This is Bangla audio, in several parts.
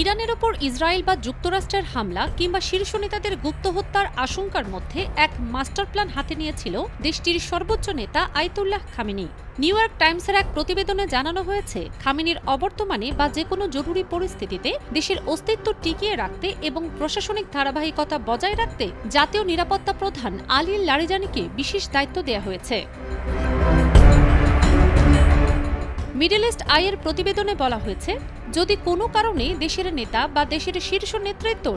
ইরানের ওপর ইসরায়েল বা যুক্তরাষ্ট্রের হামলা কিংবা শীর্ষ নেতাদের গুপ্ত হত্যার আশঙ্কার মধ্যে এক মাস্টার প্ল্যান হাতে নিয়েছিল দেশটির সর্বোচ্চ নেতা আয়াতুল্লাহ খামেনি। নিউ ইয়র্ক টাইমসের এক প্রতিবেদনে জানানো হয়েছে, খামেনির অবর্তমানে বা যে কোনো জরুরি পরিস্থিতিতে দেশের অস্তিত্ব টিকিয়ে রাখতে এবং প্রশাসনিক ধারাবাহিকতা বজায় রাখতে জাতীয় নিরাপত্তা প্রধান আলী লারিজানিকে বিশেষ দায়িত্ব দেওয়া হয়েছে। মিডল ইস্ট আইয়ের প্রতিবেদনে বলা হয়েছে, যদি কোনো কারণে দেশের নেতা বা দেশের শীর্ষ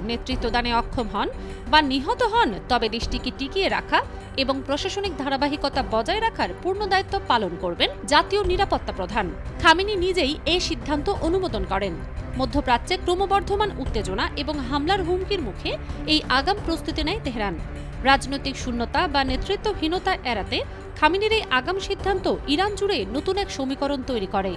নেতৃত্বদানে অক্ষম হন বা নিহত হন, তবে দেশটিকে টিকিয়ে রাখা এবং প্রশাসনিক ধারাবাহিকতা বজায় রাখার পূর্ণ দায়িত্ব পালন করবেন জাতীয় নিরাপত্তা প্রধান। খামেনি নিজেই এই সিদ্ধান্ত অনুমোদন করেন। মধ্যপ্রাচ্যে ক্রমবর্ধমান উত্তেজনা এবং হামলার হুমকির মুখে এই আগাম প্রস্তুতি নেয় তেহরান। রাজনৈতিক শূন্যতা বা নেতৃত্বহীনতা এড়াতে খামেনির এই আগাম সিদ্ধান্ত ইরান জুড়ে নতুন এক সমীকরণ তৈরি করে।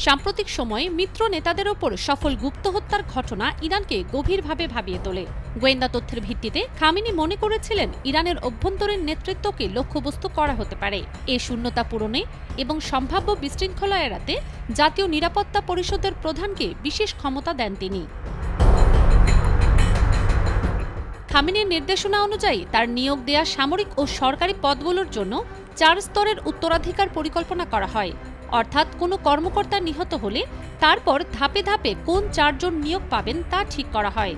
সাম্প্রতিক সময়ে মিত্র নেতাদের ওপর সফল গুপ্ত হত্যার ঘটনা ইরানকে গভীরভাবে ভাবিয়ে তোলে। গোয়েন্দা তথ্যের ভিত্তিতে খামেনি মনে করেছিলেন, ইরানের অভ্যন্তরীণ নেতৃত্বকে লক্ষ্যবস্তু করা হতে পারে। এ শূন্যতা পূরণে এবং সম্ভাব্য বিশৃঙ্খলা এড়াতে জাতীয় নিরাপত্তা পরিষদের প্রধানকে বিশেষ ক্ষমতা দেন তিনি। খামেনির নির্দেশনা অনুযায়ী তার নিয়োগ দেয়া সামরিক ও সরকারি পদগুলোর জন্য 4 স্তরের উত্তরাধিকার পরিকল্পনা করা হয়। অর্থাৎ কোনো কর্মকর্তা নিহত হলে তারপর ধাপে ধাপে কোন 4 জন নিয়োগ পাবেন তা ঠিক করা হয়।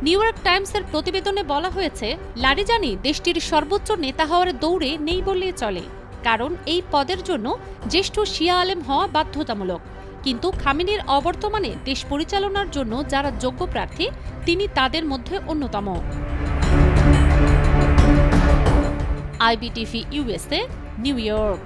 নিউ ইয়র্ক টাইমসের প্রতিবেদনে বলা হয়েছে, লারিজানি দেশটির সর্বোচ্চ নেতা হওয়ার দৌড়ে নেই বললেই চলে, কারণ এই পদের জন্য জ্যেষ্ঠ শিয়া আলেম হওয়া বাধ্যতামূলক। কিন্তু খামেনির অবর্তমানে দেশ পরিচালনার জন্য যারা যোগ্য প্রার্থী, তিনি তাদের মধ্যে অন্যতম। IBTV USA, new York.